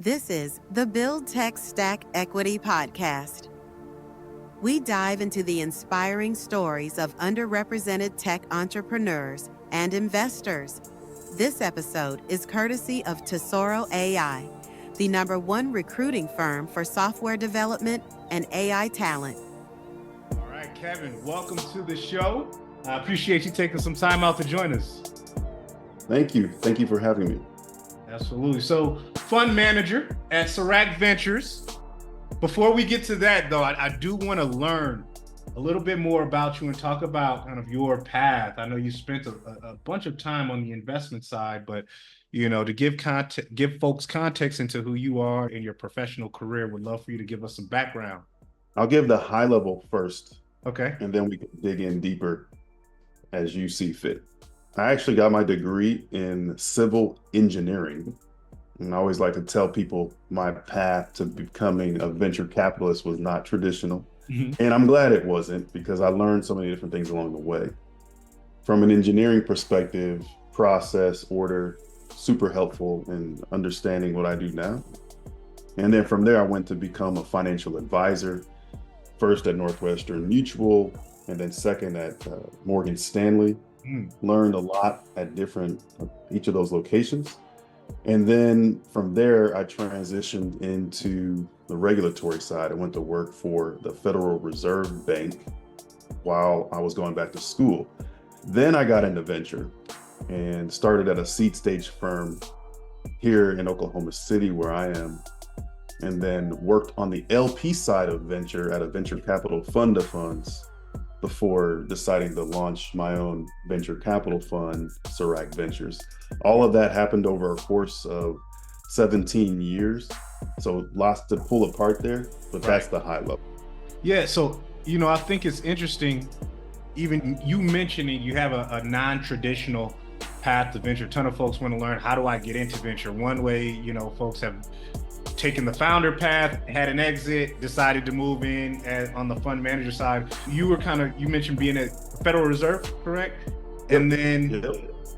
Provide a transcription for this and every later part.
This is the Build Tech Stack Equity Podcast. We dive into the inspiring stories of underrepresented tech entrepreneurs and investors. This episode is courtesy of Tesoro AI, the #1 recruiting firm for software development and AI talent. All right, Kevin, welcome to the show. I appreciate you taking some time out to join us. Thank you. Thank you for having me. Absolutely. So, fund manager at Serac Ventures. Before we get to that, though, I do want to learn a little bit more about you and talk about kind of your path. I know you spent a bunch of time on the investment side, but to give folks context into who you are in your professional career, would love for you to give us some background. I'll give the high level first. Okay. And then we can dig in deeper as you see fit. I actually got my degree in civil engineering. And I always like to tell people my path to becoming a venture capitalist was not traditional. Mm-hmm. And I'm glad it wasn't, because I learned so many different things along the way. From an engineering perspective, process, order, super helpful in understanding what I do now. And then from there, I went to become a financial advisor, first at Northwestern Mutual, and then second at Morgan Stanley. Learned a lot at each of those locations. And then from there, I transitioned into the regulatory side. I went to work for the Federal Reserve Bank while I was going back to school. Then I got into venture and started at a seed stage firm here in Oklahoma City, where I am, and then worked on the LP side of venture at a venture capital fund of funds before deciding to launch my own venture capital fund, Serac Ventures. All of that happened over a course of 17 years. So lots to pull apart there, but that's the high level. Yeah, so, I think it's interesting, even you mentioning you have a non-traditional path to venture. A ton of folks want to learn, how do I get into venture? One way, folks have taken the founder path, had an exit, decided to move in on the fund manager side. You mentioned being at Federal Reserve, correct? Yep. And then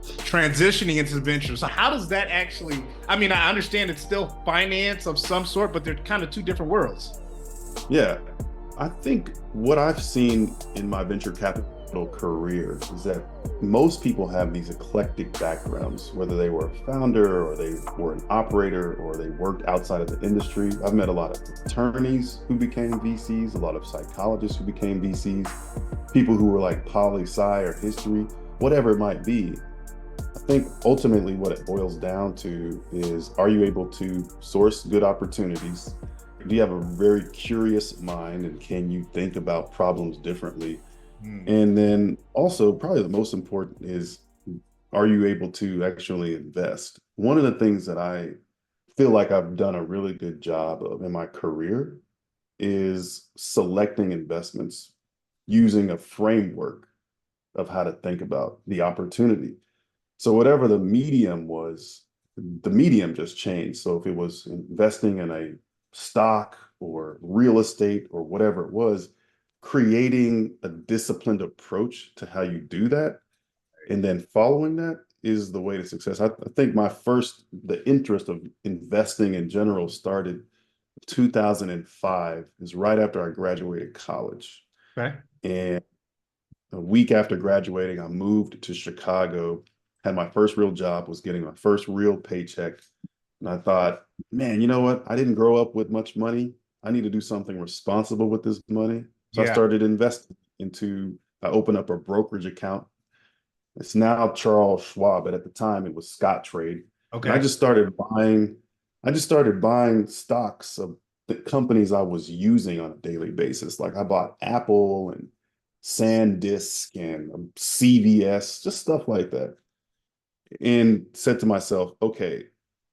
transitioning into venture. So how does that actually, I understand it's still finance of some sort, but they're kind of two different worlds. Yeah, I think what I've seen in my venture capital career is that most people have these eclectic backgrounds, whether they were a founder or they were an operator or they worked outside of the industry. I've met a lot of attorneys who became VCs, a lot of psychologists who became VCs, people who were like poli-sci or history, whatever it might be. I think ultimately what it boils down to is, are you able to source good opportunities? Do you have a very curious mind, and can you think about problems differently? And then also, probably the most important is, are you able to actually invest? One of the things that I feel like I've done a really good job of in my career is selecting investments using a framework of how to think about the opportunity. So whatever the medium was, the medium just changed. So if it was investing in a stock or real estate or whatever it was, creating a disciplined approach to how you do that and then following that is the way to success. I think the interest of investing in general started 2005, is right after I graduated college. Okay. And a week after graduating, I moved to Chicago, had my first real job, was getting my first real paycheck. And I thought, man, you know what? I didn't grow up with much money. I need to do something responsible with this money. So I started investing I opened up a brokerage account. It's now Charles Schwab, but at the time it was Scottrade. Okay. And I just started buying stocks of the companies I was using on a daily basis. Like I bought Apple and SanDisk and CVS, just stuff like that. And said to myself, okay,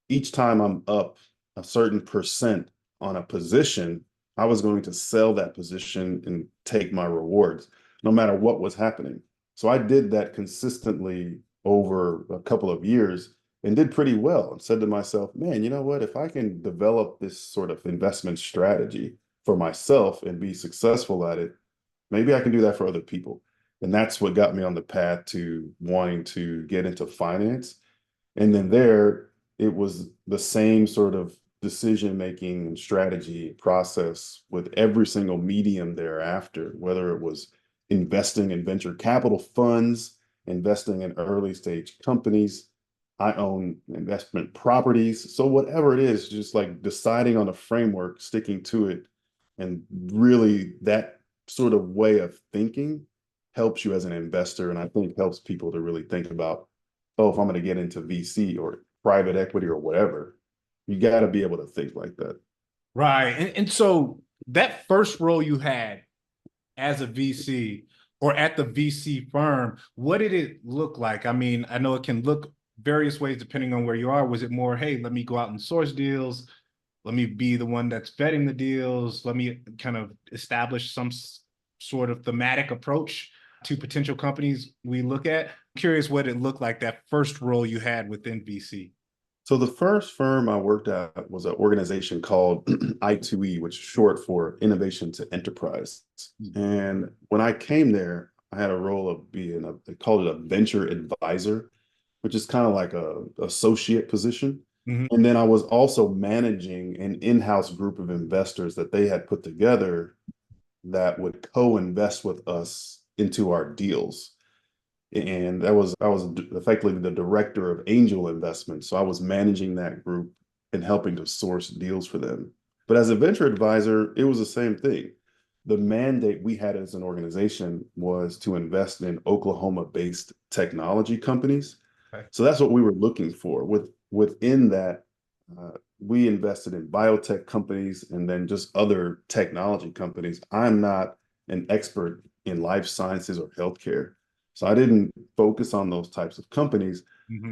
each time I'm up a certain percent on a position, I was going to sell that position and take my rewards, no matter what was happening. So I did that consistently over a couple of years and did pretty well, and said to myself, man, you know what? If I can develop this sort of investment strategy for myself and be successful at it, maybe I can do that for other people. And that's what got me on the path to wanting to get into finance. And then it was the same sort of decision making and strategy process with every single medium thereafter, whether it was investing in venture capital funds, investing in early stage companies. I own investment properties. So whatever it is, just like deciding on a framework, sticking to it, and really that sort of way of thinking helps you as an investor. And I think helps people to really think about, oh, if I'm going to get into VC or private equity or whatever, you got to be able to think like that. Right. And so that first role you had as a VC or at the VC firm, what did it look like? I mean, I know it can look various ways depending on where you are. Was it more, hey, let me go out and source deals? Let me be the one that's vetting the deals. Let me kind of establish some sort of thematic approach to potential companies we look at. I'm curious what it looked like, that first role you had within VC. So the first firm I worked at was an organization called I2E, which is short for Innovation to Enterprise. And when I came there, I had a role of being they called it a venture advisor, which is kind of like a associate position. Mm-hmm. And then I was also managing an in-house group of investors that they had put together that would co-invest with us into our deals. And I was effectively the director of angel investment. So I was managing that group and helping to source deals for them. But as a venture advisor, it was the same thing. The mandate we had as an organization was to invest in Oklahoma-based technology companies. Okay. So that's what we were looking for. Within that, we invested in biotech companies and then just other technology companies. I'm not an expert in life sciences or healthcare, so I didn't focus on those types of companies,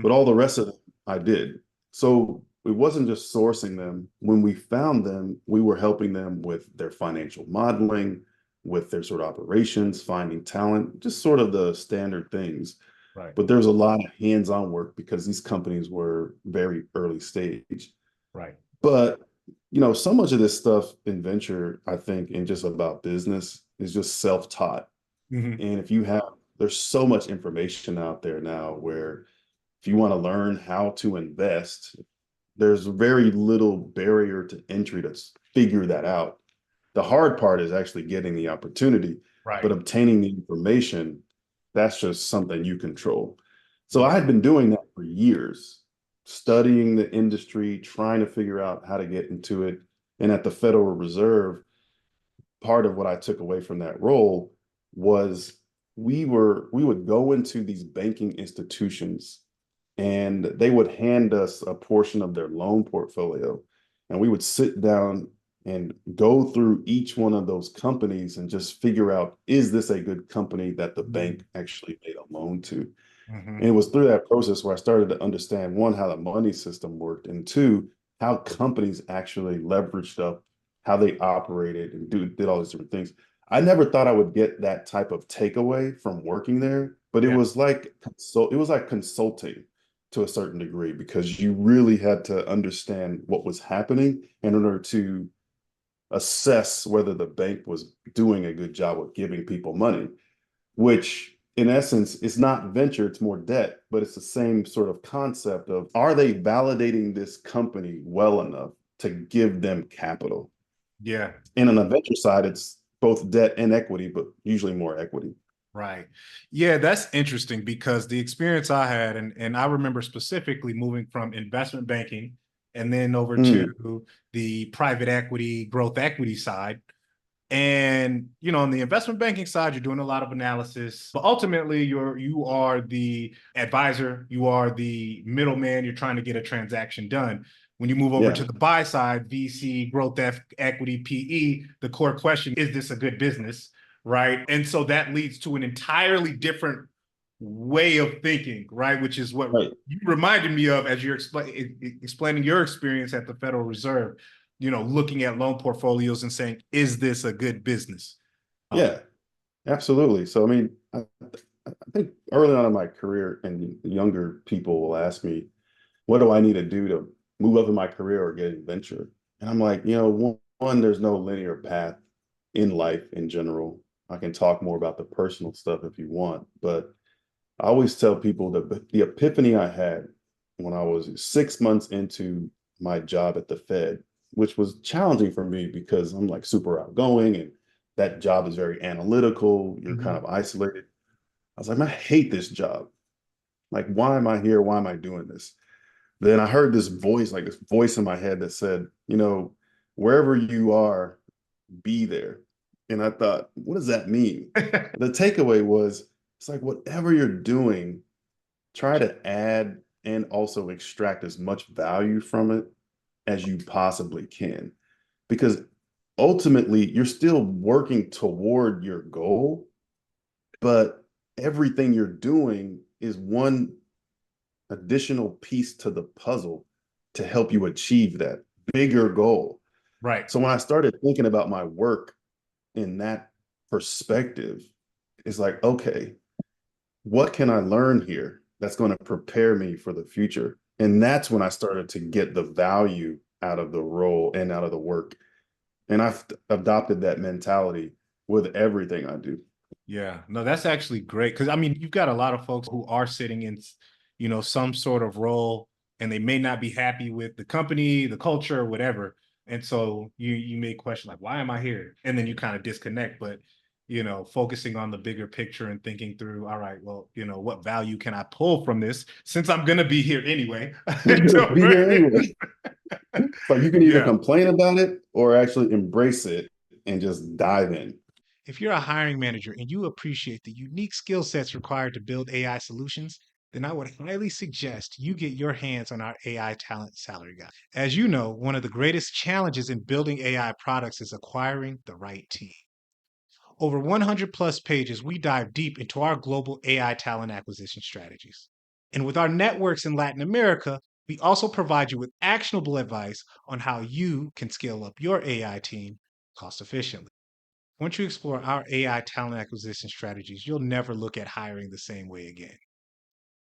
but all the rest of them I did. So it wasn't just sourcing them. When we found them, we were helping them with their financial modeling, with their sort of operations, finding talent, just sort of the standard things. Right. But there's a lot of hands-on work because these companies were very early stage. Right. But, so much of this stuff in venture, I think, and just about business is just self-taught. Mm-hmm. And there's so much information out there now where if you want to learn how to invest, there's very little barrier to entry to figure that out. The hard part is actually getting the opportunity, Right. but obtaining the information, that's just something you control. So I had been doing that for years, studying the industry, trying to figure out how to get into it. And at the Federal Reserve, part of what I took away from that role was we would go into these banking institutions and they would hand us a portion of their loan portfolio, and we would sit down and go through each one of those companies and just figure out, is this a good company that the bank actually made a loan to? Mm-hmm. And it was through that process where I started to understand, one, how the money system worked, and two, how companies actually leveraged up how they operated and did all these different things. I never thought I would get that type of takeaway from working there, but it was like consulting to a certain degree, because you really had to understand what was happening in order to assess whether the bank was doing a good job of giving people money, which in essence is not venture, it's more debt, but it's the same sort of concept of, are they validating this company well enough to give them capital? Yeah. And on the venture side, it's both debt and equity, but usually more equity. Right. Yeah, that's interesting because the experience I had, and I remember specifically moving from investment banking and then over to the private equity, growth equity side. And, on the investment banking side, you're doing a lot of analysis, but ultimately you are the advisor, you are the middleman, you're trying to get a transaction done. When you move over to the buy side, VC, growth equity, PE, the core question, is this a good business? Right. And so that leads to an entirely different way of thinking, right? Which is what you reminded me of as you're explaining your experience at the Federal Reserve, looking at loan portfolios and saying, is this a good business? Yeah, absolutely. So, I mean, I think early on in my career, and younger people will ask me, what do I need to do to move up in my career or get in venture? And I'm like, one, there's no linear path in life in general. I can talk more about the personal stuff if you want, but I always tell people that the epiphany I had when I was 6 months into my job at the Fed, which was challenging for me because I'm like super outgoing and that job is very analytical. You're kind of isolated. I was like, man, I hate this job. Like, why am I here? Why am I doing this? Then I heard this voice, like this voice in my head that said, wherever you are, be there. And I thought, what does that mean? The takeaway was, it's like whatever you're doing, try to add and also extract as much value from it as you possibly can. Because ultimately, you're still working toward your goal, but everything you're doing is one additional piece to the puzzle to help you achieve that bigger goal. Right. So when I started thinking about my work in that perspective, it's like, okay, what can I learn here that's going to prepare me for the future? And that's when I started to get the value out of the role and out of the work. And I've adopted that mentality with everything I do. Yeah, no, that's actually great. Because I mean, you've got a lot of folks who are sitting in, some sort of role, and they may not be happy with the company, the culture, whatever. And so you may question like, why am I here? And then you kind of disconnect. But focusing on the bigger picture and thinking through, all right, well, what value can I pull from this since I'm gonna be here anyway? You're gonna be here anyway. So you can either Yeah. complain about it or actually embrace it and just dive in. If you're a hiring manager and you appreciate the unique skill sets required to build AI solutions, then I would highly suggest you get your hands on our AI talent salary guide. As you know, one of the greatest challenges in building AI products is acquiring the right team. Over 100 plus pages, we dive deep into our global AI talent acquisition strategies. And with our networks in Latin America, we also provide you with actionable advice on how you can scale up your AI team cost efficiently. Once you explore our AI talent acquisition strategies, you'll never look at hiring the same way again.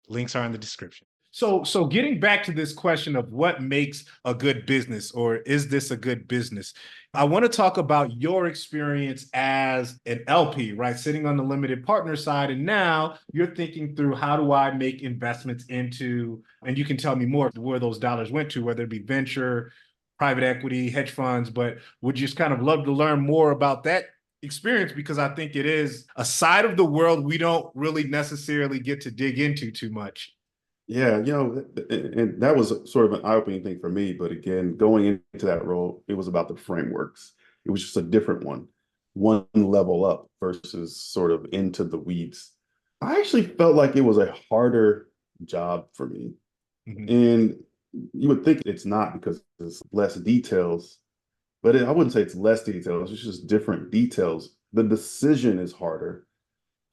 Links are in the description. So getting back to this question of what makes a good business, or is this a good business? I want to talk about your experience as an LP, right? Sitting on the limited partner side. And now you're thinking through, how do I make investments into, and you can tell me more where those dollars went to, whether it be venture, private equity, hedge funds, but would just kind of love to learn more about that experience, because I think it is a side of the world we don't really necessarily get to dig into too much. Yeah, and that was sort of an eye-opening thing for me. But again, going into that role, it was about the frameworks. It was just a different one level up versus sort of into the weeds. I actually felt like it was a harder job for me. And you would think it's not because there's less details, but I wouldn't say it's less details. It's just different details. The decision is harder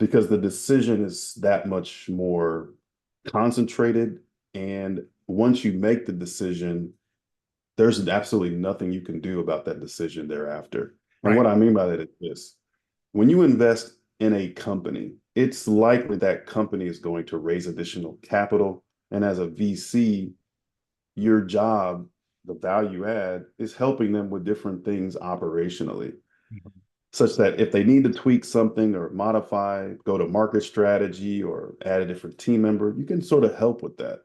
because the decision is that much more concentrated. And once you make the decision, there's absolutely nothing you can do about that decision thereafter. And Right. what I mean by that is this: when you invest in a company, it's likely that company is going to raise additional capital. And as a VC, your job, the value add, is helping them with different things operationally, such that if they need to tweak something or modify, go to market strategy or add a different team member, you can sort of help with that.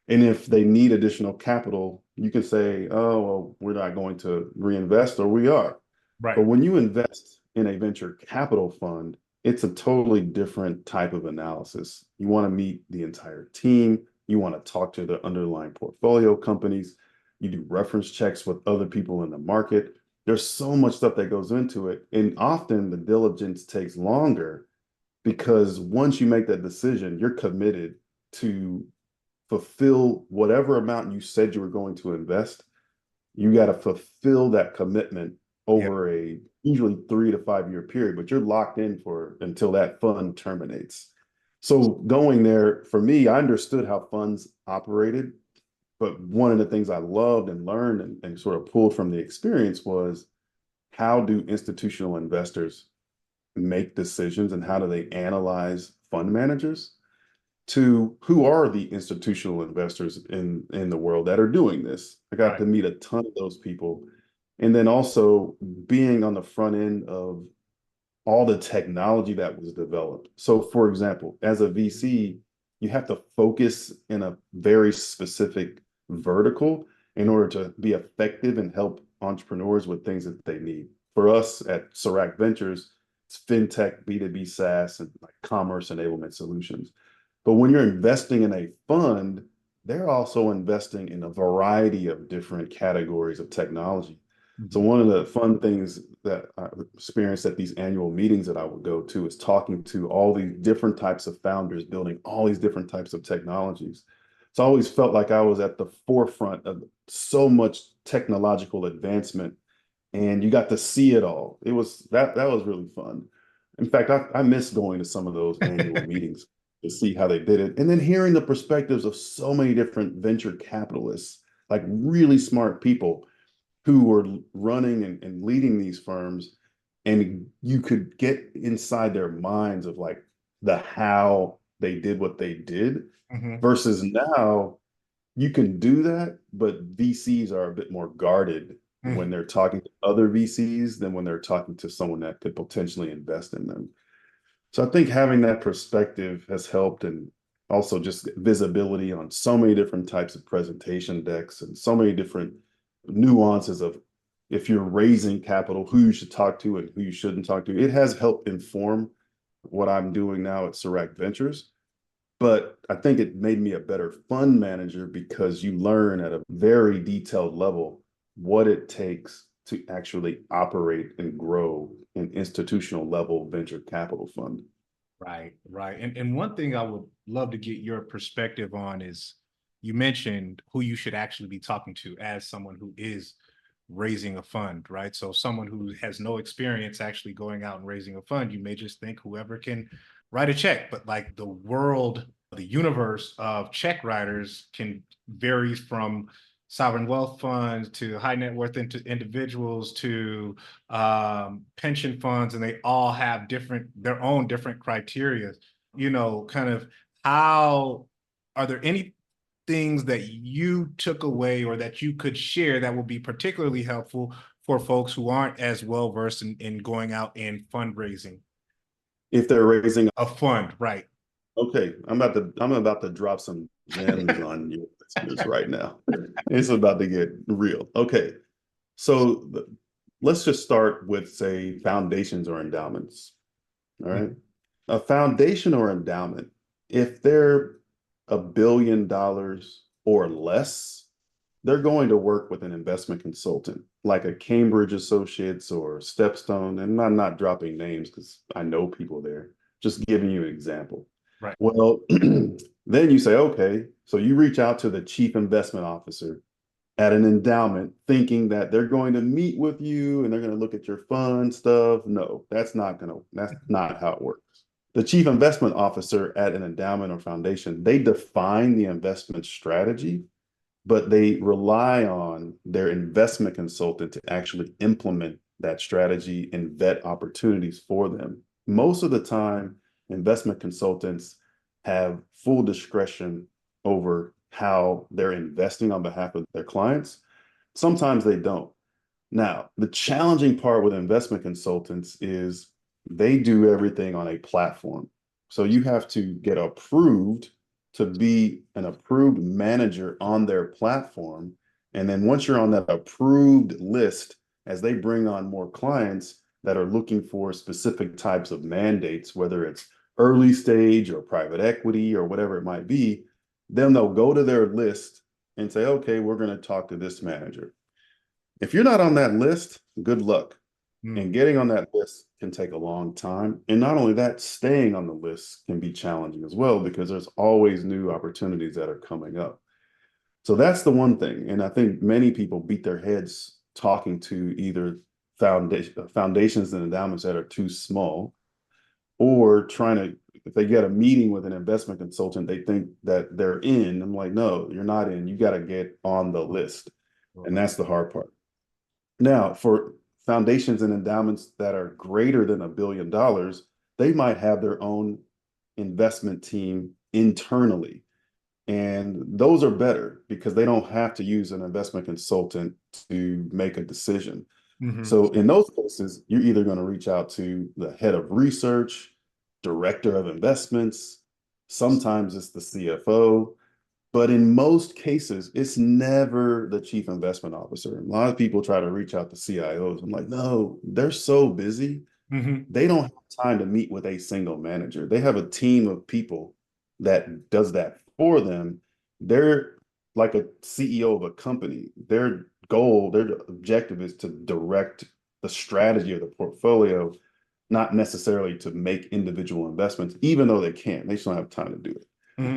And if they need additional capital, you can say, oh, well, we're not going to reinvest, or we are. Right. But when you invest in a venture capital fund, it's a totally different type of analysis. You want to meet the entire team. You want to talk to the underlying portfolio companies. You do reference checks with other people in the market. There's so much stuff that goes into it. And often the diligence takes longer because once you make that decision, you're committed to fulfill whatever amount you said you were going to invest. You got to fulfill that commitment over a usually 3 to 5 year period, but you're locked in for until that fund terminates. So going there, for me, I understood how funds operated, but one of the things I loved and learned and sort of pulled from the experience was, how do institutional investors make decisions and how do they analyze fund managers? To who are the institutional investors in the world that are doing this. I got to meet a ton of those people. And then also being on the front end of all the technology that was developed. So for example, as a VC, you have to focus in a very specific vertical. in order to be effective and help entrepreneurs with things that they need. For us at Serac Ventures, it's fintech, B2B SaaS, and like commerce enablement solutions. But when you're investing in a fund, they're also investing in a variety of different categories of technology. So one of the fun things that I experienced at these annual meetings that I would go to is talking to all these different types of founders building all these different types of technologies. So I always felt like I was at the forefront of so much technological advancement, and you got to see it all. It was that was really fun. In fact, I miss going to some of those annual meetings to see how they did it, and then hearing the perspectives of so many different venture capitalists, like really smart people who were running and leading these firms, and you could get inside their minds of like the how they did what they did versus now you can do that, but VCs are a bit more guarded when they're talking to other VCs than when they're talking to someone that could potentially invest in them. So I think having that perspective has helped, and also just visibility on so many different types of presentation decks and so many different nuances of if you're raising capital, who you should talk to and who you shouldn't talk to. It has helped inform what I'm doing now at Serac Ventures. But I think it made me a better fund manager because you learn at a very detailed level what it takes to actually operate and grow an institutional level venture capital fund. Right, right. And one thing I would love to get your perspective on is you mentioned who you should actually be talking to as someone who is raising a fund, right? So someone who has no experience actually going out and raising a fund, you may just think whoever can write a check, but like the world, the universe of check writers can varies from sovereign wealth funds to high net worth individuals to pension funds, and they all have their own different criteria. Kind of how are there any things that you took away or that you could share that will be particularly helpful for folks who aren't as well versed in going out and fundraising? If they're raising a fund, right? Okay, I'm about to drop some gems on your listeners right now. It's about to get real. Okay, so let's just start with, say, foundations or endowments. All right, a foundation or endowment, if they're $1 billion or less, they're going to work with an investment consultant like a Cambridge Associates or Stepstone. And I'm not dropping names because I know people there, just giving you an example. Right. Well, then you say, okay, so you reach out to the chief investment officer at an endowment thinking that they're going to meet with you and they're going to look at your fund stuff. No, that's not how it works. The chief investment officer at an endowment or foundation, they define the investment strategy, but they rely on their investment consultant to actually implement that strategy and vet opportunities for them. Most of the time, investment consultants have full discretion over how they're investing on behalf of their clients. Sometimes they don't. Now, the challenging part with investment consultants is they do everything on a platform. So you have to get approved to be an approved manager on their platform. And then once you're on that approved list, as they bring on more clients that are looking for specific types of mandates, whether it's early stage or private equity or whatever it might be, then they'll go to their list and say, okay, we're going to talk to this manager. If you're not on that list, good luck. And getting on that list can take a long time. And not only that, staying on the list can be challenging as well because there's always new opportunities that are coming up. So that's the one thing. And I think many people beat their heads talking to either foundations and endowments that are too small, or if they get a meeting with an investment consultant, they think that they're in. I'm like, no, you're not in. You got to get on the list. And that's the hard part. Now, for foundations and endowments that are greater than $1 billion, they might have their own investment team internally. And those are better because they don't have to use an investment consultant to make a decision. So in those cases, you're either going to reach out to the head of research, director of investments, sometimes it's the CFO, But in most cases, it's never the chief investment officer. A lot of people try to reach out to CIOs. I'm like, no, they're so busy. They don't have time to meet with a single manager. They have a team of people that does that for them. They're like a CEO of a company. Their goal, their objective is to direct the strategy of the portfolio, not necessarily to make individual investments, even though they can. They just don't have time to do it.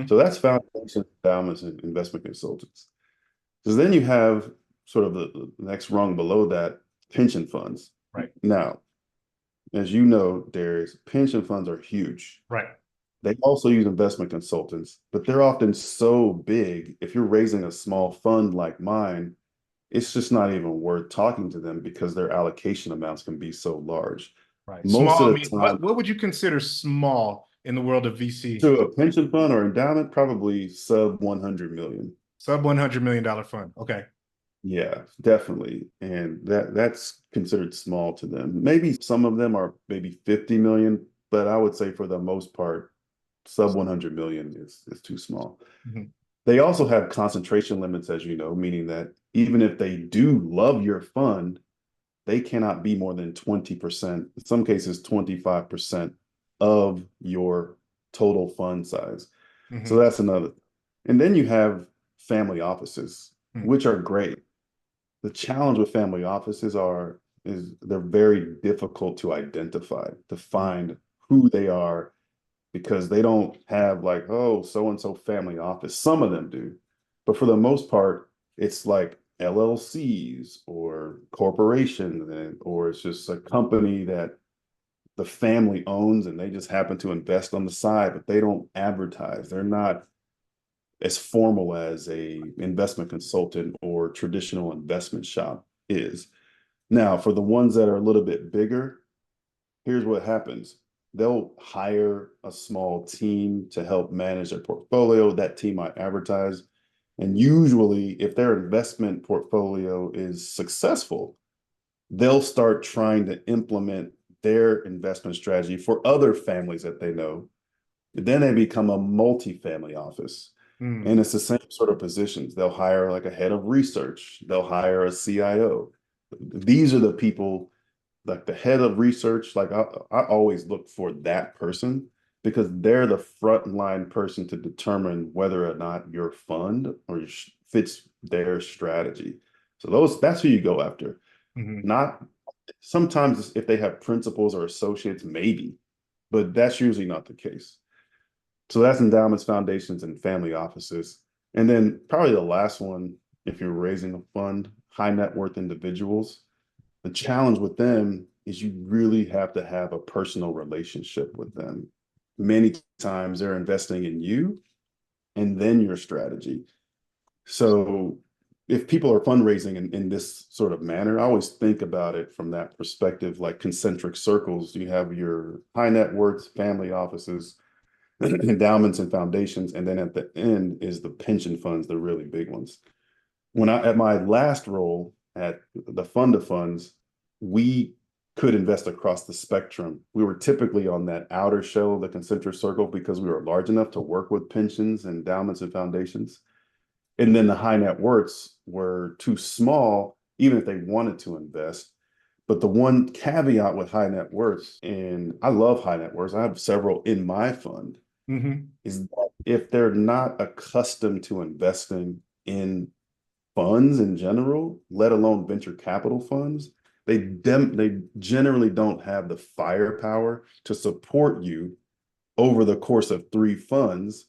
So that's foundation endowments and investment consultants. So then you have sort of the next rung below that, pension funds. Right. Now, as you know, Darius, pension funds are huge. Right. They also use investment consultants, but they're often so big. If you're raising a small fund like mine, it's just not even worth talking to them because their allocation amounts can be so large. Right. Most Small, of I the mean, time, what would you consider small in the world of VC? to a pension fund or endowment, probably sub 100 million. Sub $100 million fund. Okay. Yeah, definitely. And that's considered small to them. Maybe some of them are maybe 50 million, but I would say for the most part, sub 100 million is too small. They also have concentration limits, as you know, meaning that even if they do love your fund, they cannot be more than 20%, in some cases 25% of your total fund size. So that's another. And then you have family offices, which are great. The challenge with family offices is they're very difficult to identify, to find who they are, because they don't have like, oh, so and so family office. Some of them do, but for the most part, it's like LLCs or corporations, or it's just a company that the family owns and they just happen to invest on the side, but they don't advertise. They're not as formal as a investment consultant or traditional investment shop is. Now, for the ones that are a little bit bigger, here's what happens. They'll hire a small team to help manage their portfolio. That team might advertise. And usually, if their investment portfolio is successful, they'll start trying to implement their investment strategy for other families that they know. Then they become a multi-family office. And it's the same sort of positions. They'll hire like a head of research. They'll hire a CIO. These are the people, like the head of research. Like I always look for that person because they're the frontline person to determine whether or not your fund or fits their strategy. So that's who you go after. Not sometimes if they have principals or associates, maybe, but that's usually not the case. So that's endowments, foundations, and family offices. And then probably the last one, if you're raising a fund, high net worth individuals. The challenge with them is you really have to have a personal relationship with them. Many times they're investing in you and then your strategy. So if people are fundraising in this sort of manner, I always think about it from that perspective, like concentric circles. You have your high net worth family offices, endowments and foundations, and then at the end is the pension funds, the really big ones. When at my last role at the fund of funds, we could invest across the spectrum. We were typically on that outer shell of the concentric circle because we were large enough to work with pensions, endowments, and foundations. And then the high net worths were too small, even if they wanted to invest. But the one caveat with high net worths, and I love high net worths, I have several in my fund, is that if they're not accustomed to investing in funds in general, let alone venture capital funds, they generally don't have the firepower to support you over the course of 3 funds,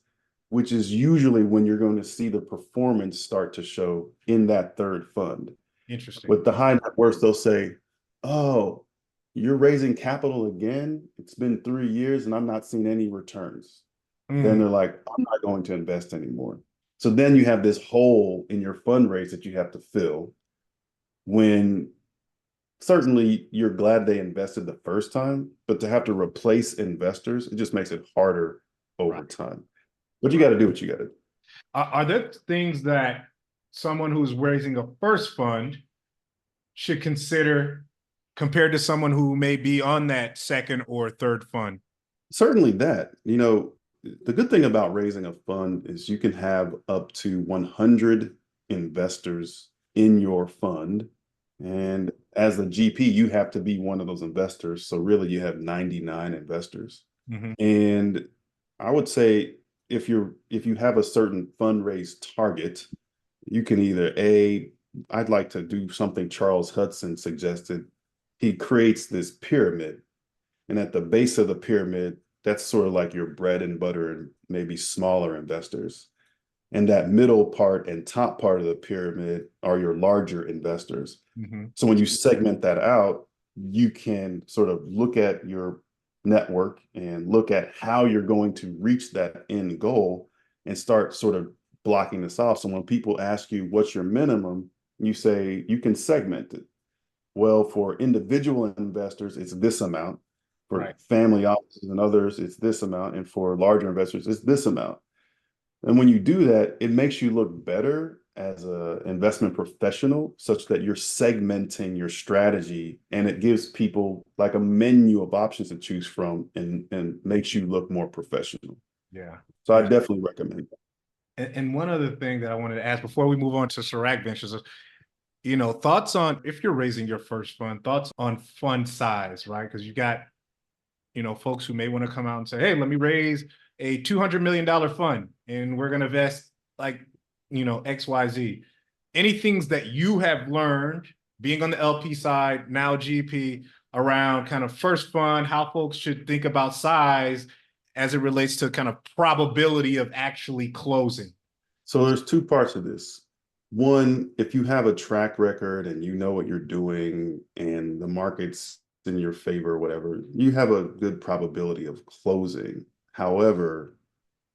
which is usually when you're going to see the performance start to show in that 3rd fund. Interesting. With the high net worth, they'll say, oh, you're raising capital again? It's been 3 years and I'm not seeing any returns. Then they're like, I'm not going to invest anymore. So then you have this hole in your fundraise that you have to fill, when certainly you're glad they invested the first time, but to have to replace investors, it just makes it harder over time. But you got to do what you got to do. Are there things that someone who's raising a first fund should consider compared to someone who may be on that second or third fund? Certainly that, the good thing about raising a fund is you can have up to 100 investors in your fund. And as a GP, you have to be one of those investors. So really you have 99 investors. Mm-hmm. And I would say if you have a certain fundraise target, you can either I'd like to do something Charles Hudson suggested. He creates this pyramid, and at the base of the pyramid, that's sort of like your bread and butter and maybe smaller investors. And that middle part and top part of the pyramid are your larger investors. Mm-hmm. So when you segment that out, you can sort of look at your network and look at how you're going to reach that end goal and start sort of blocking this off. So when people ask you, what's your minimum? You say you can segment it. Well, for individual investors, it's this amount. For Right. family offices and others, it's this amount. And for larger investors, it's this amount. And when you do that, it makes you look better as an investment professional, such that you're segmenting your strategy, and it gives people like a menu of options to choose from, and makes you look more professional. Yeah. So I definitely recommend that. And one other thing that I wanted to ask before we move on to Serac Ventures is, thoughts on, if you're raising your first fund, thoughts on fund size, right? Because you got, folks who may want to come out and say, hey, let me raise a $200 million fund and we're going to invest like, XYZ. Any things that you have learned being on the LP side, now GP, around kind of first fund, how folks should think about size as it relates to kind of probability of actually closing? So there's two parts of this. One, if you have a track record and you know what you're doing and the market's in your favor or whatever, you have a good probability of closing. However,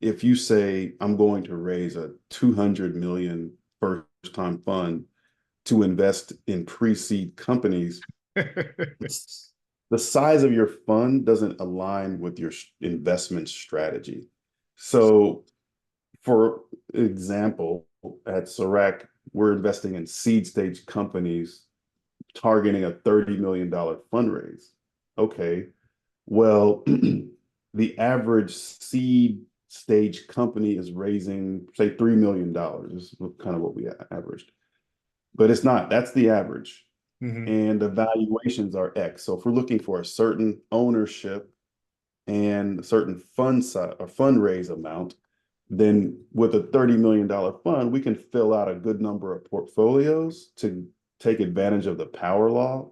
if you say, I'm going to raise a 200 million first time fund to invest in pre-seed companies, the size of your fund doesn't align with your investment strategy. So for example, at Serac, we're investing in seed stage companies targeting a $30 million fundraise. Okay, well, the average seed stage company is raising, say, $3 million. This is kind of what we averaged. But it's not, that's the average. Mm-hmm. And the valuations are X. So if we're looking for a certain ownership and a certain fund size or fundraise amount, then with a $30 million fund, we can fill out a good number of portfolios to take advantage of the power law.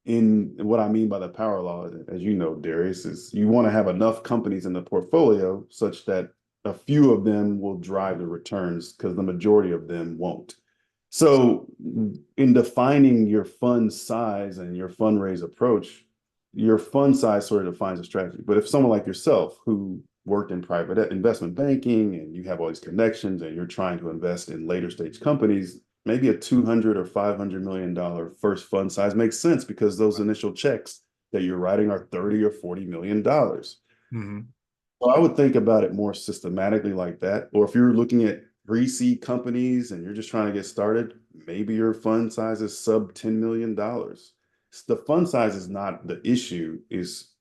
In what I mean by the power law, as you know, Darius, is you want to have enough companies in the portfolio such that a few of them will drive the returns because the majority of them won't. So in defining your fund size and your fundraise approach, your fund size sort of defines a strategy. But if someone like yourself who worked in private investment banking and you have all these connections and you're trying to invest in later stage companies, maybe a $200 or $500 million first fund size makes sense because those initial checks that you're writing are $30 or $40 million. Mm-hmm. So I would think about it more systematically like that. Or if you're looking at pre-seed companies and you're just trying to get started, maybe your fund size is sub $10 million. The fund size is not the issue, is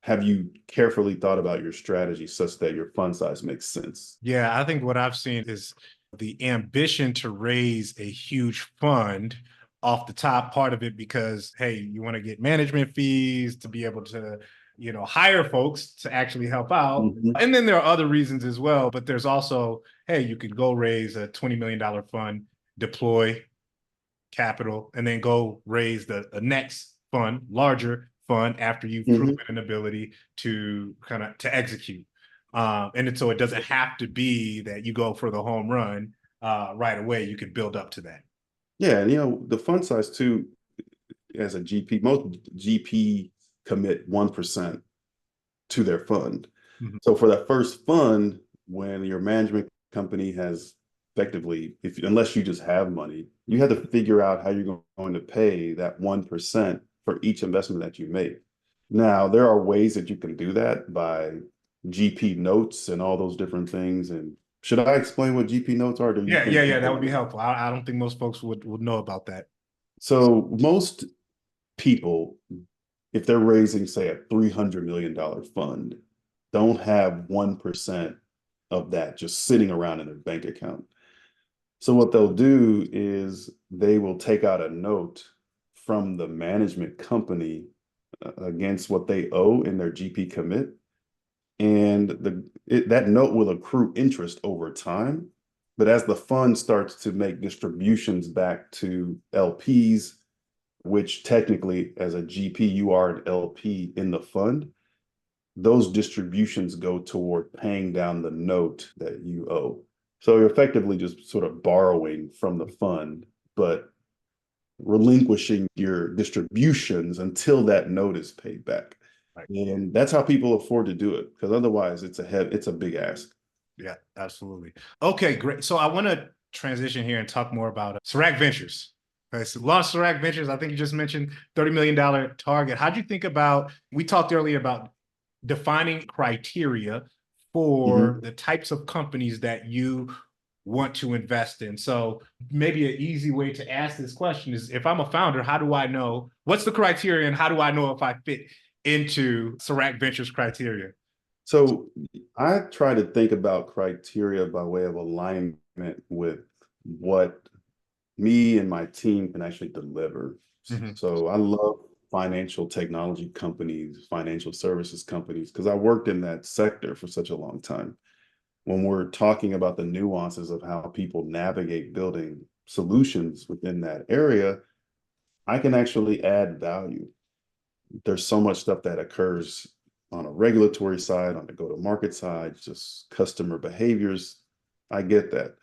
have you carefully thought about your strategy such that your fund size makes sense? Yeah, I think what I've seen is the ambition to raise a huge fund off the top part of it because, hey, you want to get management fees to be able to, hire folks to actually help out. Mm-hmm. And then there are other reasons as well, but there's also, hey, you could go raise a $20 million fund, deploy capital, and then go raise the next fund, larger fund after you've proven an ability to to execute. And so it doesn't have to be that you go for the home run right away. You could build up to that. Yeah, and the fund size too, as a GP, most GP commit 1% to their fund. Mm-hmm. So for that first fund, when your management company has effectively, unless you just have money, you have to figure out how you're going to pay that 1% for each investment that you make. Now, there are ways that you can do that by GP notes and all those different things. And should I explain what GP notes are? Yeah, that would be helpful. I don't think most folks would know about that. So most people, if they're raising, say, a $300 million fund, don't have 1% of that just sitting around in their bank account. So what they'll do is they will take out a note from the management company against what they owe in their GP commit. And that note will accrue interest over time. But as the fund starts to make distributions back to LPs, which technically as a GP, you are an LP in the fund, those distributions go toward paying down the note that you owe. So you're effectively just sort of borrowing from the fund, but relinquishing your distributions until that note is paid back. Right. And that's how people afford to do it, because otherwise it's a big ask. Yeah, absolutely. Okay, great. So I want to transition here and talk more about Serac Ventures. Okay, so launched Serac Ventures. I think you just mentioned $30 million target. How'd you think about, we talked earlier about defining criteria for the types of companies that you want to invest in. So maybe an easy way to ask this question is, if I'm a founder, how do I know, what's the criteria and how do I know if I fit into Serac Ventures criteria? So I try to think about criteria by way of alignment with what me and my team can actually deliver. So I love financial technology companies, financial services companies, because I worked in that sector for such a long time. When we're talking about the nuances of how people navigate building solutions within that area, I can actually add value. There's so much stuff that occurs on a regulatory side, on the go-to-market side, just customer behaviors. I get that.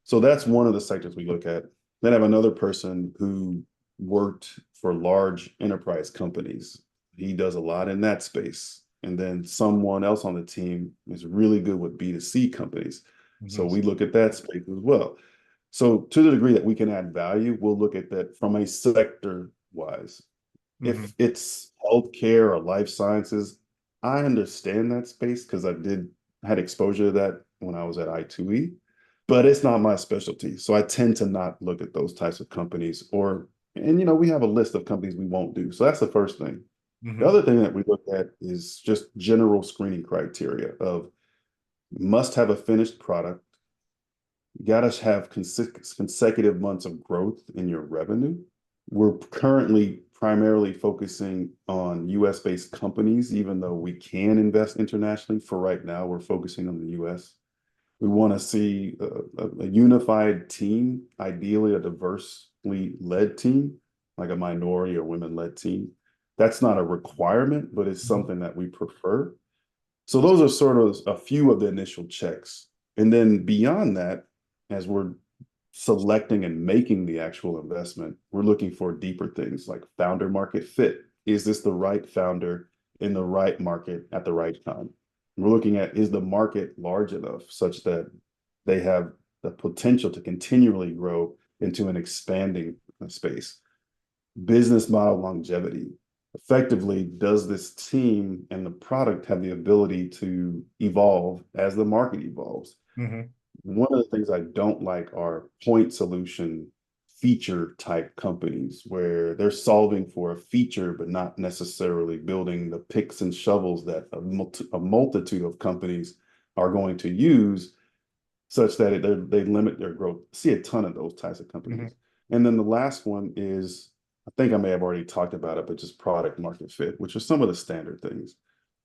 So that's one of the sectors we look at. Then I have another person who worked for large enterprise companies. He does a lot in that space. And then someone else on the team is really good with B2C companies. So we look at that space as well. So to the degree that we can add value, we'll look at that from a sector wise. If it's healthcare or life sciences, I understand that space because had exposure to that when I was at I2E, but it's not my specialty. So I tend to not look at those types of companies, and we have a list of companies we won't do. So that's the first thing. The other thing that we look at is just general screening criteria of must have a finished product, you got to have consecutive months of growth in your revenue. We're currently primarily focusing on US-based companies, even though we can invest internationally. For right now, we're focusing on the US. We want to see a unified team, ideally a diversely led team, like a minority or women-led team. That's not a requirement, but it's something that we prefer. So those are sort of a few of the initial checks. And then beyond that, as we're selecting and making the actual investment, we're looking for deeper things like founder market fit. Is this the right founder in the right market at the right time? We're looking at, is the market large enough such that they have the potential to continually grow into an expanding space? Business model longevity. Effectively, does this team and the product have the ability to evolve as the market evolves? One of the things I don't like are point solution feature type companies where they're solving for a feature, but not necessarily building the picks and shovels that a multitude of companies are going to use, such that they limit their growth. See a ton of those types of companies. And then the last one is, I think I may have already talked about it, but just product market fit, which are some of the standard things.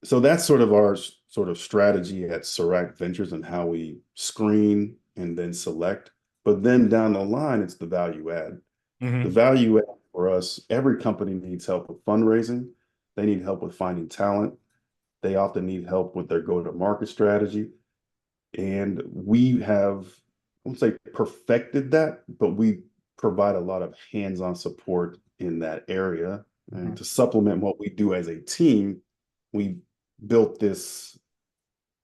So that's sort of our sort of strategy at Serac Ventures and how we screen and then select. But then down the line, it's the value add. The value add for us, every company needs help with fundraising. They need help with finding talent. They often need help with their go-to-market strategy. And we have, I won't say perfected that, but we provide a lot of hands-on support in that area. And to supplement what we do as a team, we built this,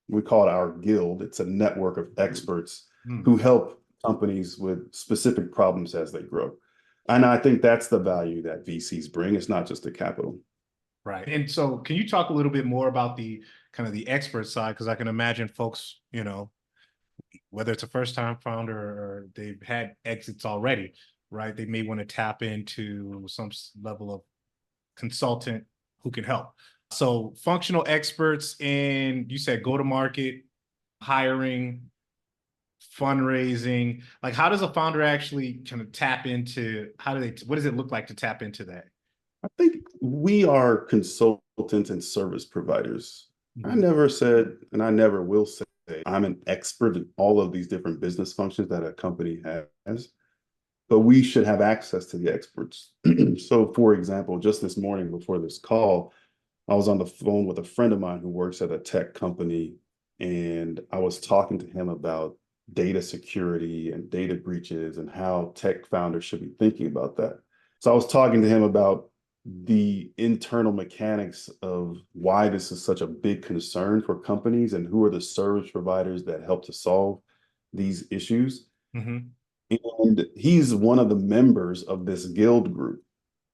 we call it our guild. It's a network of experts who help companies with specific problems as they grow. And I think that's the value that VCs bring. It's not just the capital. Right. And so can you talk a little bit more about the kind of the expert side? Because I can imagine folks, whether it's a first-time founder or they've had exits already, right? They may want to tap into some level of consultant who can help. So functional experts in, you said go-to-market, hiring, fundraising. Like, how does a founder actually kind of tap into, what does it look like to tap into that? I think we are consultants and service providers. I Mhm. never said, and I never will say, I'm an expert in all of these different business functions that a company has, but we should have access to the experts. So, for example, just this morning before this call, I was on the phone with a friend of mine who works at a tech company, and I was talking to him about data security and data breaches and how tech founders should be thinking about that. So I was talking to him about the internal mechanics of why this is such a big concern for companies and who are the service providers that help to solve these issues. Mm-hmm. And he's one of the members of this guild group.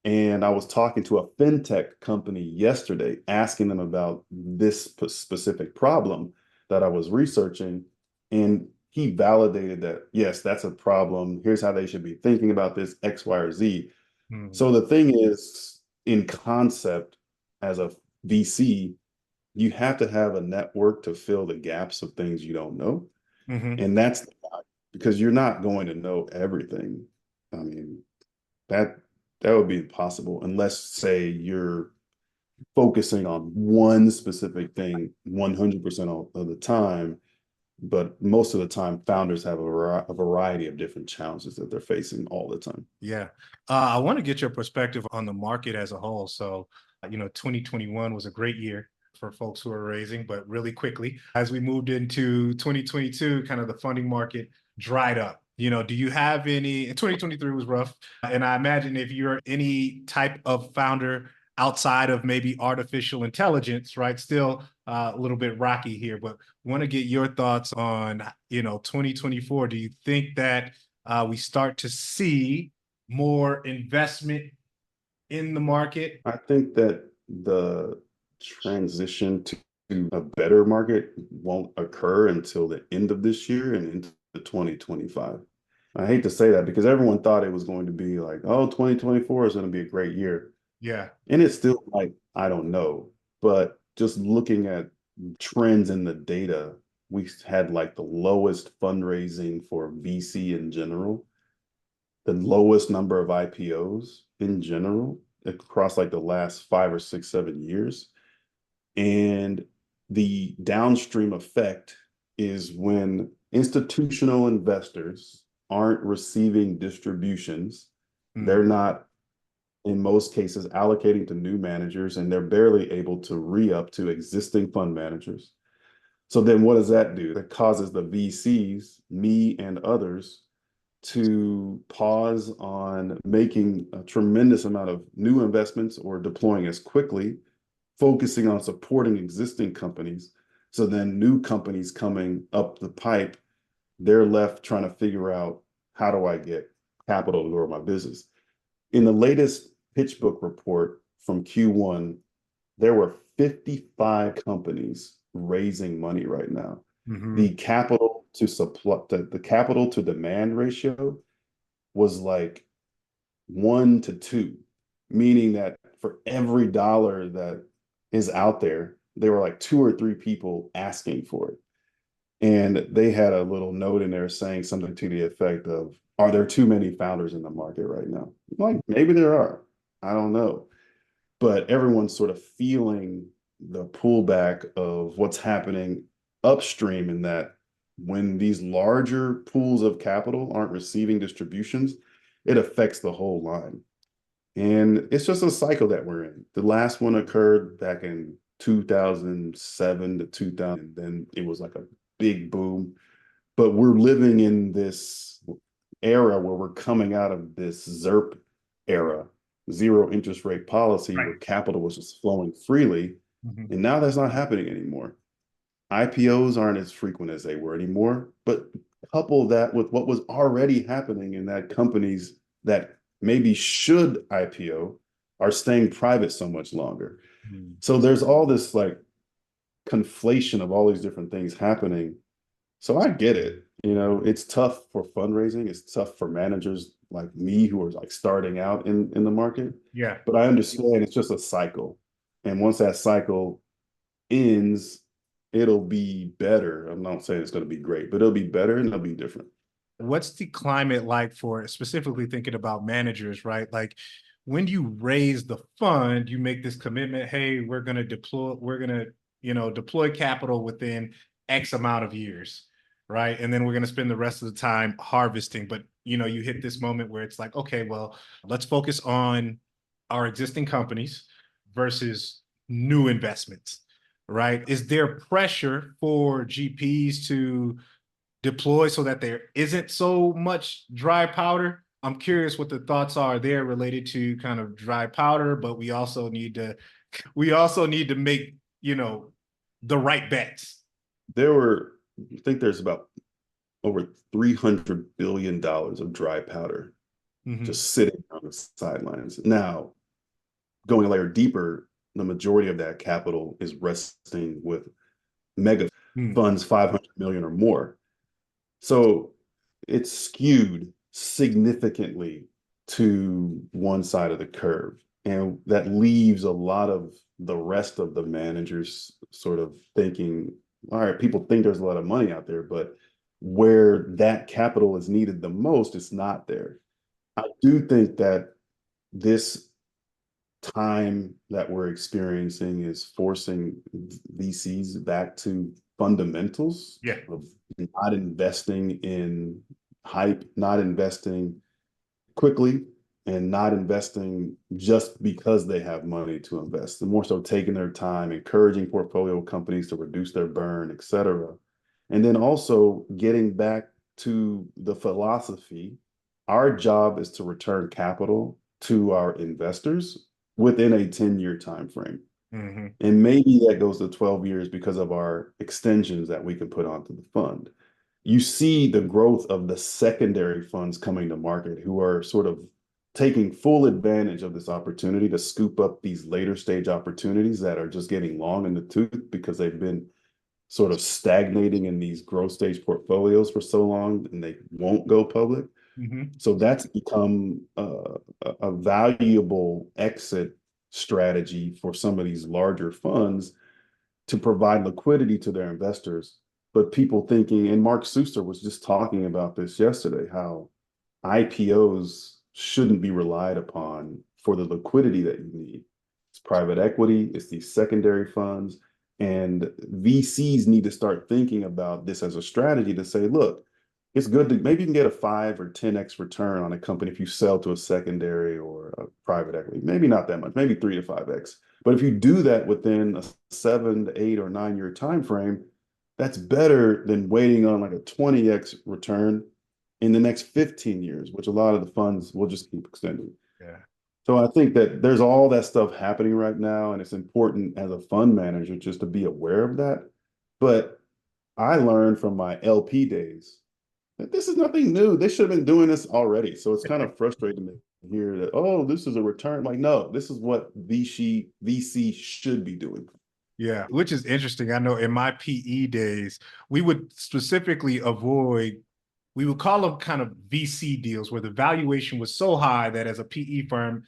And I was talking to a fintech company yesterday, asking them about this specific problem that I was researching. And he validated that, yes, that's a problem. Here's how they should be thinking about this, X, Y, or Z. Mm-hmm. So the thing is, in concept, as a VC, you have to have a network to fill the gaps of things you don't know. Mm-hmm. And that's because you're not going to know everything. I mean, that that would be impossible unless, say, you're focusing on one specific thing 100% of the time. But most of the time, founders have a variety of different challenges that they're facing all the time. Yeah. I want to get your perspective on the market as a whole. So, 2021 was a great year for folks who are raising, but really quickly, as we moved into 2022, kind of the funding market dried up. Do you have any, 2023 was rough. And I imagine if you're any type of founder outside of maybe artificial intelligence, right? Still a little bit rocky here, but want to get your thoughts on, 2024. Do you think that we start to see more investment in the market? I think that the transition to a better market won't occur until the end of this year and into 2025. I hate to say that because everyone thought it was going to be like, oh, 2024 is going to be a great year. Yeah. And it's still like, I don't know. But just looking at trends in the data, we had like the lowest fundraising for VC in general, the lowest number of IPOs in general across like the last 5 or 6, 7 years. And the downstream effect is when institutional investors aren't receiving distributions, they're not, in most cases, allocating to new managers, and they're barely able to re-up to existing fund managers. So then what does that do? That causes the VCs, me and others, to pause on making a tremendous amount of new investments or deploying as quickly, focusing on supporting existing companies. So then new companies coming up the pipe, they're left trying to figure out, how do I get capital to grow my business? In the latest PitchBook report from Q1, there were 55 companies raising money right now. Mm-hmm. The capital to supply, the capital to demand ratio was like 1 to 2, meaning that for every dollar that is out there, there were like 2 or 3 people asking for it. And they had a little note in there saying something to the effect of, are there too many founders in the market right now? Like, maybe there are. I don't know. But everyone's sort of feeling the pullback of what's happening upstream, in that when these larger pools of capital aren't receiving distributions, it affects the whole line. And it's just a cycle that we're in. The last one occurred back in 2007 to 2000, and then it was like a big boom. But we're living in this era where we're coming out of this ZIRP era, zero interest rate policy, Right. where capital was just flowing freely. Mm-hmm. And now that's not happening anymore. IPOs aren't as frequent as they were anymore, but couple that with what was already happening in that companies that maybe should IPO are staying private so much longer. Mm-hmm. So there's all this like conflation of all these different things happening. So I get it. It's tough for fundraising. It's tough for managers like me who are like starting out in the market. Yeah. But I understand it's just a cycle. And once that cycle ends, it'll be better. I'm not saying it's going to be great, but it'll be better and it'll be different. What's the climate like for specifically thinking about managers, right? Like when you raise the fund, you make this commitment, hey, we're going to deploy capital within X amount of years, right? And then we're going to spend the rest of the time harvesting. But, you hit this moment where it's like, okay, well, let's focus on our existing companies versus new investments, right? Is there pressure for GPs to deploy so that there isn't so much dry powder? I'm curious what the thoughts are there related to kind of dry powder, but we also need to make, the right bets. I think there's about over $300 billion of dry powder just sitting on the sidelines. Now, going a layer deeper, the majority of that capital is resting with mega funds, 500 million or more. So it's skewed significantly to one side of the curve. And that leaves a lot of the rest of the managers sort of thinking, all right, people think there's a lot of money out there, but where that capital is needed the most, it's not there. I do think that this time that we're experiencing is forcing VCs back to fundamentals of not investing in hype, not investing quickly, and not investing just because they have money to invest. And more so taking their time, encouraging portfolio companies to reduce their burn, et cetera. And then also getting back to the philosophy, our job is to return capital to our investors within a 10-year time frame. And maybe that goes to 12 years because of our extensions that we can put onto the fund. You see the growth of the secondary funds coming to market who are sort of taking full advantage of this opportunity to scoop up these later stage opportunities that are just getting long in the tooth because they've been sort of stagnating in these growth stage portfolios for so long and they won't go public. So that's become a valuable exit strategy for some of these larger funds to provide liquidity to their investors. But people thinking, and Mark Suster was just talking about this yesterday, how IPOs shouldn't be relied upon for the liquidity that you need. It's private equity, it's these secondary funds, and VCs need to start thinking about this as a strategy to say, look, it's good to maybe you can get a 5 or 10x return on a company if you sell to a secondary or a private equity. Maybe not that much, maybe 3 to 5x. But if you do that within a 7 to 8 or 9 year time frame, that's better than waiting on like a 20x return in the next 15 years, which a lot of the funds will just keep extending. So I think that there's all that stuff happening right now, and it's important as a fund manager just to be aware of that. But I learned from my LP days that this is nothing new. They should have been doing this already. So it's kind of frustrating to hear that, oh, this is a return. Like, no, this is what VC should be doing. Yeah, which is interesting. I know in my PE days, we would specifically we would call them kind of VC deals where the valuation was so high that as a PE firm,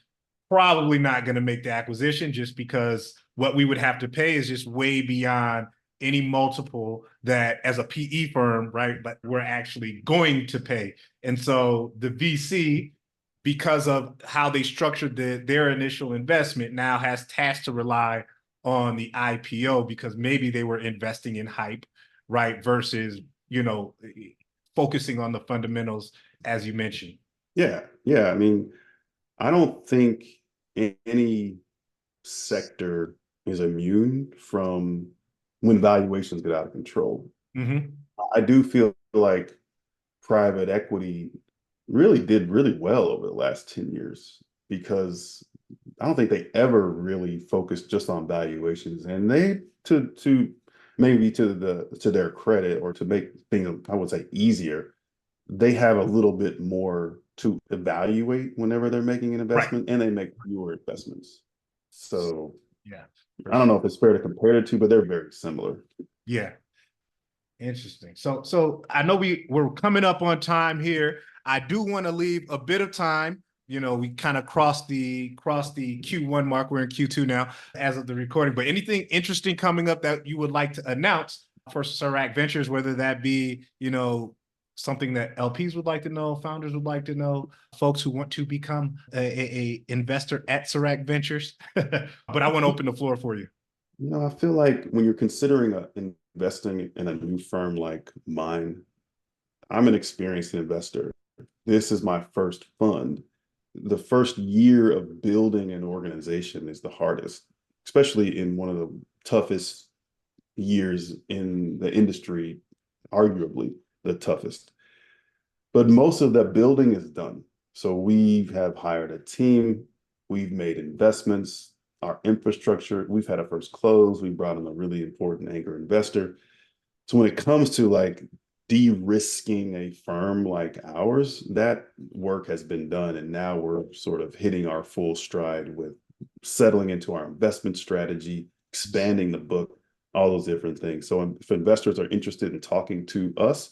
probably not going to make the acquisition just because what we would have to pay is just way beyond any multiple that as a PE firm, right, but we're actually going to pay. And so the VC, because of how they structured their initial investment, now has tasked to rely on the IPO because maybe they were investing in hype, right, versus, focusing on the fundamentals, as you mentioned. Yeah. I mean, I don't think any sector is immune from when valuations get out of control. I do feel like private equity really did really well over the last 10 years because I don't think they ever really focused just on valuations. And they to maybe to their credit or to make things, I would say, easier, they have a little bit more to evaluate whenever they're making an investment, and they make fewer investments. So yeah, I don't know if it's fair to compare the two, but they're very similar. Yeah. Interesting. So I know we're coming up on time here. I do want to leave a bit of time, we kind of crossed the Q1 mark. We're in Q2 now as of the recording. But anything interesting coming up that you would like to announce for Serac Ventures, whether that be, something that LPs would like to know, founders would like to know, folks who want to become a investor at Serac Ventures. But I want to open the floor for you. I feel like when you're considering investing in a new firm like mine, I'm an experienced investor. This is my first fund. The first year of building an organization is the hardest, especially in one of the toughest years in the industry, arguably the toughest. But most of that building is done. So we have hired a team, we've made investments, our infrastructure, we've had a first close, we brought in a really important anchor investor. So when it comes to like de-risking a firm like ours, that work has been done. And now we're sort of hitting our full stride with settling into our investment strategy, expanding the book, all those different things. So if investors are interested in talking to us,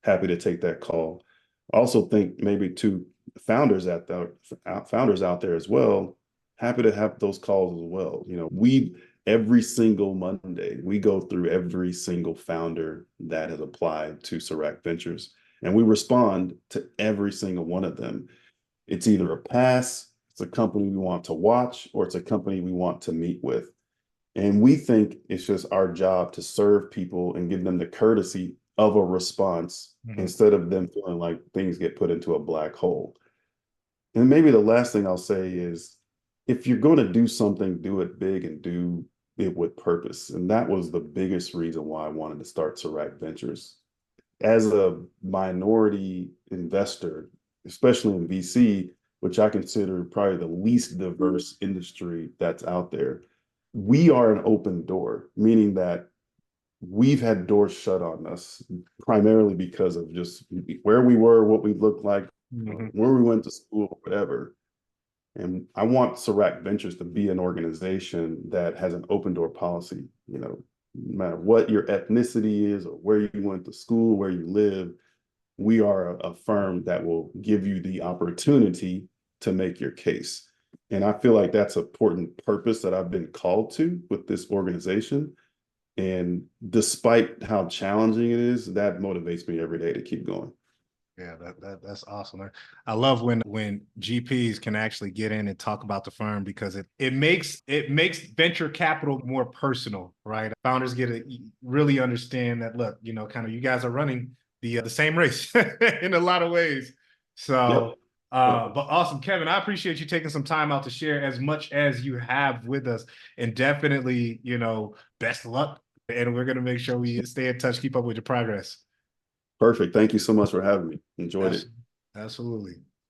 happy to take that call. I also think maybe to founders out there as well, happy to have those calls as well. Every single Monday, we go through every single founder that has applied to Serac Ventures, and we respond to every single one of them. It's either a pass, it's a company we want to watch, or it's a company we want to meet with. And we think it's just our job to serve people and give them the courtesy of a response instead of them feeling like things get put into a black hole. And maybe the last thing I'll say is, if you're going to do something, do it big and do it with purpose. And that was the biggest reason why I wanted to start Serac Ventures. As a minority investor, especially in VC, which I consider probably the least diverse industry that's out there, we are an open door, meaning that we've had doors shut on us primarily because of just where we were, what we looked like, where we went to school, whatever. And I want Serac Ventures to be an organization that has an open door policy. No matter what your ethnicity is or where you went to school, where you live, we are a firm that will give you the opportunity to make your case. And I feel like that's an important purpose that I've been called to with this organization. And despite how challenging it is, that motivates me every day to keep going. Yeah, that's awesome. I love when GPs can actually get in and talk about the firm, because it makes venture capital more personal, right? Founders get to really understand that, look, kind of you guys are running the same race in a lot of ways. So, but awesome, Kevin. I appreciate you taking some time out to share as much as you have with us, and definitely, best of luck. And we're gonna make sure we stay in touch, keep up with your progress. Perfect. Thank you so much for having me. Enjoyed it. Absolutely.